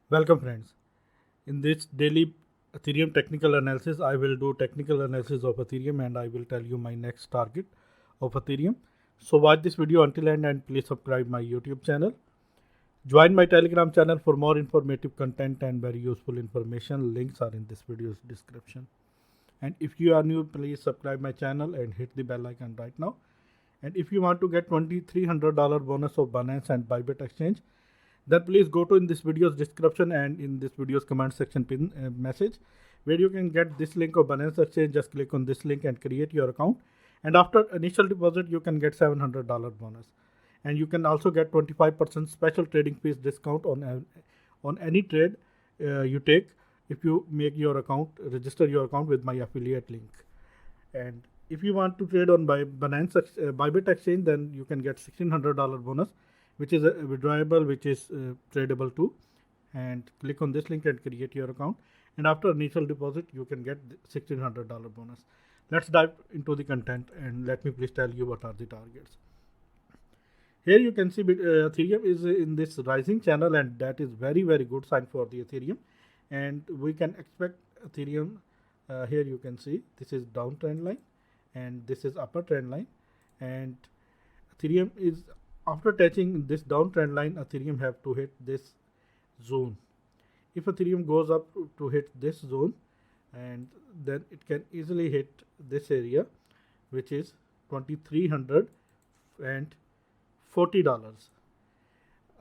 Welcome friends. In this daily Ethereum technical analysis, I will do technical analysis of Ethereum and I will tell you my next target of Ethereum. So watch this video until end and please subscribe my YouTube channel. Join my Telegram channel for more informative content and very useful information. Links are in this video's description. And if you are new, please subscribe my channel and hit the bell icon right now. And if you want to get $2,300 bonus of Binance and Bybit exchange, then please go to in this video's description and in this video's comment section pin message where you can get this link of Binance Exchange. Just click on this link and create your account. And after initial deposit, you can get $700 bonus. And you can also get 25% special trading fees discount on any trade you take if you make your account, register your account with my affiliate link. And if you want to trade on Binance Bybit exchange, then you can get $1,600 bonus, which is withdrawable, which is tradable too. And click on this link and create your account. And after initial deposit, you can get $1,600 bonus. Let's dive into the content and let me please tell you what are the targets. Here you can see Ethereum is in this rising channel, and that is very good sign for the Ethereum. And we can expect Ethereum. Here you can see this is downtrend line and this is upper trend line, and Ethereum is after touching this downtrend line, Ethereum have to hit this zone. If Ethereum goes up to hit this zone, and then it can easily hit this area, which is $2,340.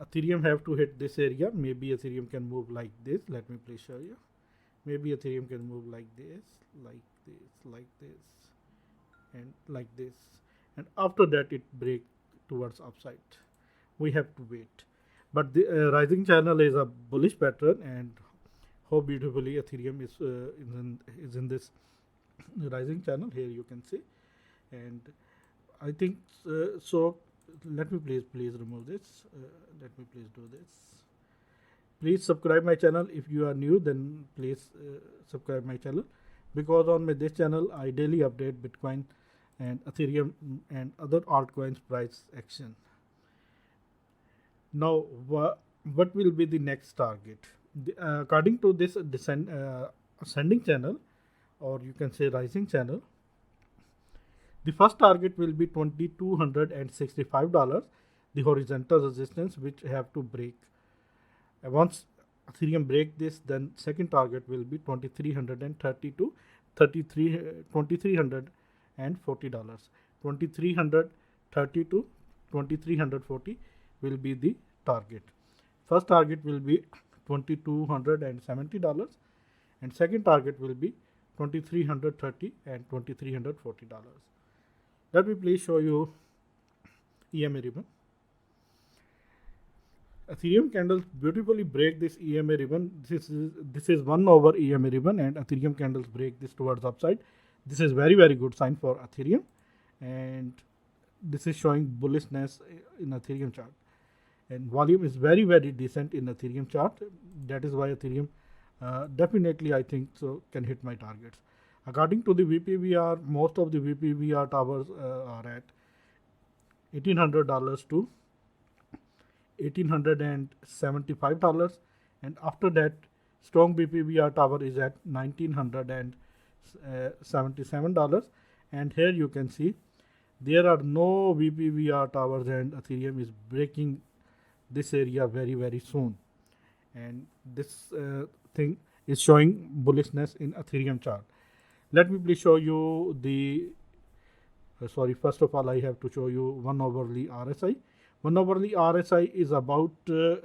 Ethereum have to hit this area. Maybe Ethereum can move like this. Let me please show you. Maybe Ethereum can move like this, like this, like this, and like this. And after that, it break towards upside. We have to wait. But the rising channel is a bullish pattern, and how beautifully Ethereum is in this rising channel. Here you can see, and I think so. Let me please remove this. Let me please do this. Please subscribe my channel. If you are new, then please subscribe my channel, because on this channel I daily update Bitcoin and Ethereum and other altcoins price action. Now, what will be the next target? According to this ascending channel, or you can say rising channel, the first target will be $2,265, the horizontal resistance which have to break. Once Ethereum break this, then second target will be $2,330 to $2,340. $2,330 to $2,340 will be the target. First target will be $2,270 and second target will be $2,330 and $2,340. Let me please show you EMA ribbon. Ethereum candles beautifully break this EMA ribbon. This is 1 over EMA ribbon, and Ethereum candles break this towards upside. This is very good sign for Ethereum, and this is showing bullishness in Ethereum chart. And volume is very decent in Ethereum chart. That is why Ethereum definitely, I think so, can hit my targets. According to the VPVR, most of the VPVR towers are at $1,800 to $1,875, and after that strong BPVR tower is at $1,977. And here you can see there are no VPVR towers, and Ethereum is breaking this area very soon, and this thing is showing bullishness in Ethereum chart. Let me please show you the first of all I have to show you 1 hourly RSI. 1 hourly RSI is about to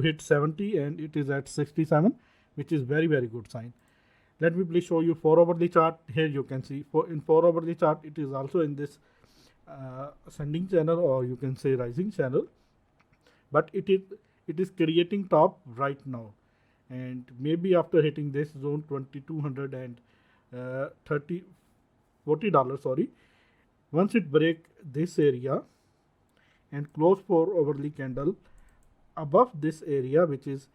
hit 70 and it is at 67, which is very good sign. Let me please show you 4 hourly chart. Here you can see in 4 hourly chart it is also in this ascending channel, or you can say rising channel, but it is creating top right now, and maybe after hitting this zone $2,240, sorry, once it break this area and close 4 hourly candle above this area, which is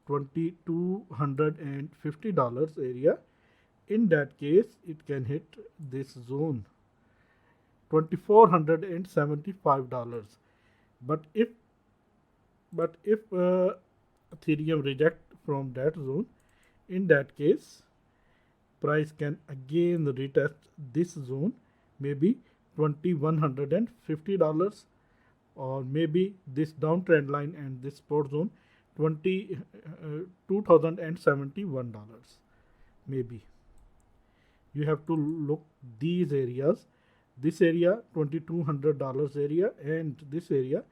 $2,250 area, in that case it can hit this zone $2,475. But if Ethereum reject from that zone, in that case price can again retest this zone, maybe $2,150, or maybe this downtrend line and this support zone $2,071. Maybe you have to look these areas, this area $2,200 area and this area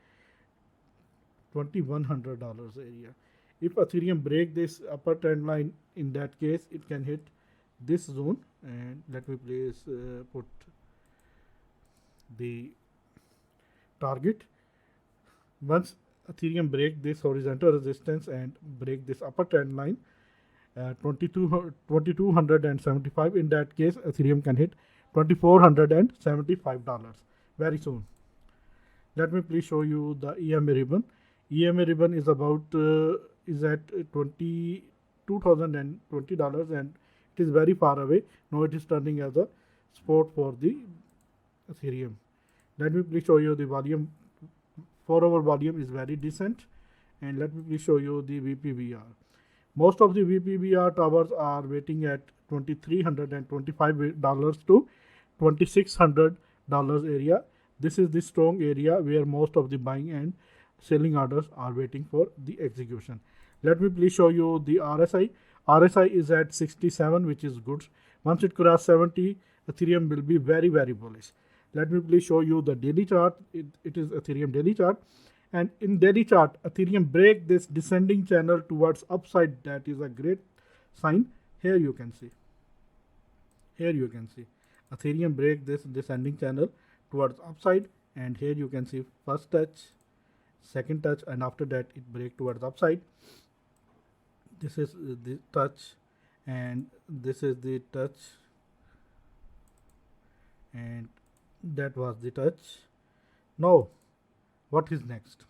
$2,100 area. If Ethereum break this upper trend line, in that case it can hit this zone, and let me please put the target. Once Ethereum break this horizontal resistance and break this upper trend line, 2275, in that case Ethereum can hit $2,475 very soon. Let me please show you the EMA ribbon. EMA ribbon is about is at $2,020 and it is very far away. Now it is turning as a support for the Ethereum. Let me please show you the volume. 4-hour volume is very decent, and let me please show you the VPVR. Most of the VPVR towers are waiting at $2,325 to $2,600 area. This is the strong area where most of the buying and selling orders are waiting for the execution. Let me please show you the RSI. RSI is at 67, which is good. Once it crosses 70, Ethereum will be very bullish. Let me please show you the daily chart. It is Ethereum daily chart, and in daily chart Ethereum break this descending channel towards upside. That is a great sign. Here you can see Ethereum break this descending channel towards upside, and here you can see first touch, second touch, and after that it break towards upside. This is the touch, and this is the touch, and that was the touch. Now what is next?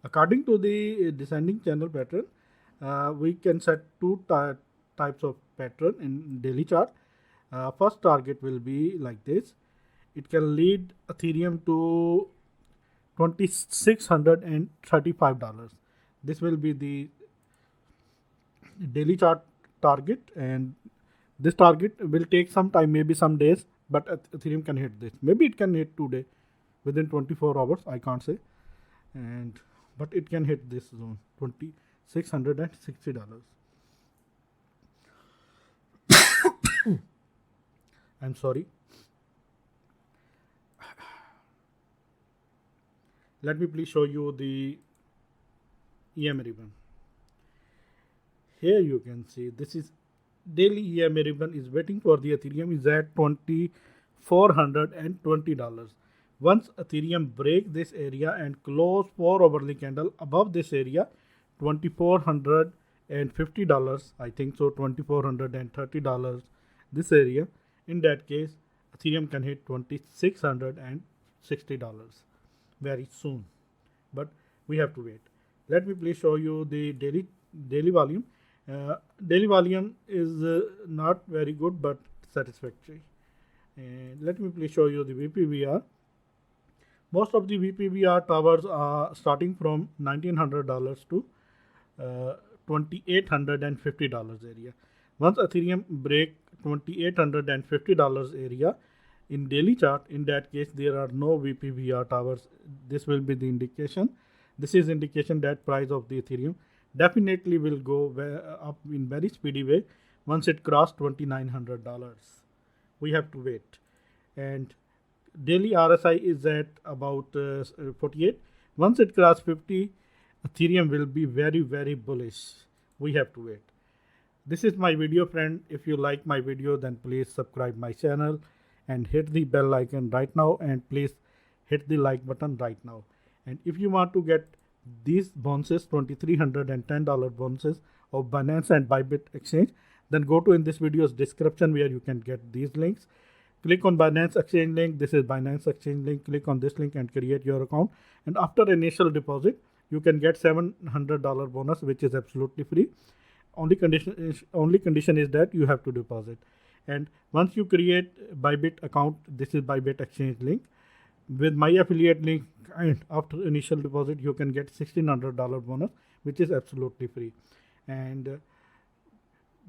According to the descending channel pattern, we can set two types of pattern in daily chart. First target will be like this. It can lead Ethereum to $2,635. This will be the daily chart target, and this target will take some time, maybe some days, but Ethereum can hit this. Maybe it can hit today within 24 hours, I can't say, but it can hit this zone, $2,660. I'm sorry. Let me please show you the EMA ribbon. Here you can see this is daily EMA ribbon is waiting for the Ethereum is at $2,420. Once Ethereum break this area and close 4 hourly candle above this area, $2,450, I think so, $2,430, this area, in that case Ethereum can hit $2,660 very soon, but we have to wait. Let me please show you the daily volume. Daily volume is not very good but satisfactory. Let me please show you the VPVR. Most of the VPVR towers are starting from $1,900 to $2,850 area. Once Ethereum break $2,850 area in daily chart, in that case there are no VPVR towers. This will be the indication. This is indication that price of the Ethereum definitely will go up in very speedy way once it crossed $2,900. We have to wait. And daily RSI is at about 48. Once it crosses 50, Ethereum will be very bullish. We have to wait. This is my video, friend. If you like my video, then please subscribe my channel and hit the bell icon right now, and please hit the like button right now. And if you want to get these bonuses, $2,310 bonuses of Binance and Bybit exchange, then go to in this video's description where you can get these links. Click on Binance exchange link. This is Binance exchange link. Click on this link and create your account. And after initial deposit, you can get $700 bonus, which is absolutely free. Only condition is that you have to deposit. And once you create Bybit account, this is Bybit exchange link. With my affiliate link, and after initial deposit, you can get $1,600 bonus. which is absolutely free. And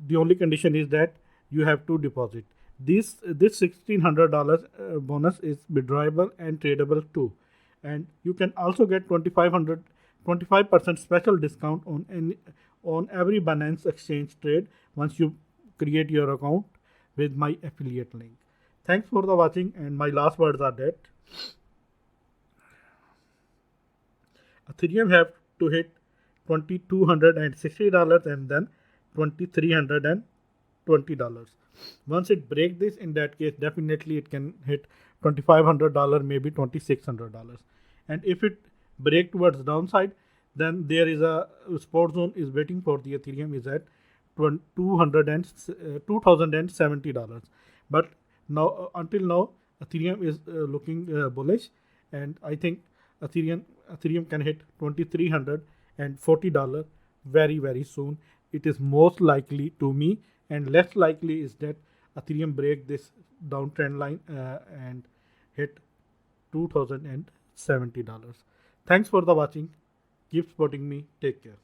the only condition is that you have to deposit. This $1,600 bonus is withdrawable and tradable too, and you can also get 25% special discount on every Binance exchange trade once you create your account with my affiliate link. Thanks for the watching, and my last words are that Ethereum have to hit $2,260 and then $2,320. Once it breaks this, in that case, definitely it can hit $2,500, maybe $2,600. And if it break towards downside, then there is a support zone is waiting for the Ethereum is at $2,070. But now, until now, Ethereum is looking bullish, and I think Ethereum can hit $2,340 very soon. It is most likely to me, and less likely is that Ethereum break this downtrend line and hit $2,070. Thanks for the watching. Keep supporting me. Take care.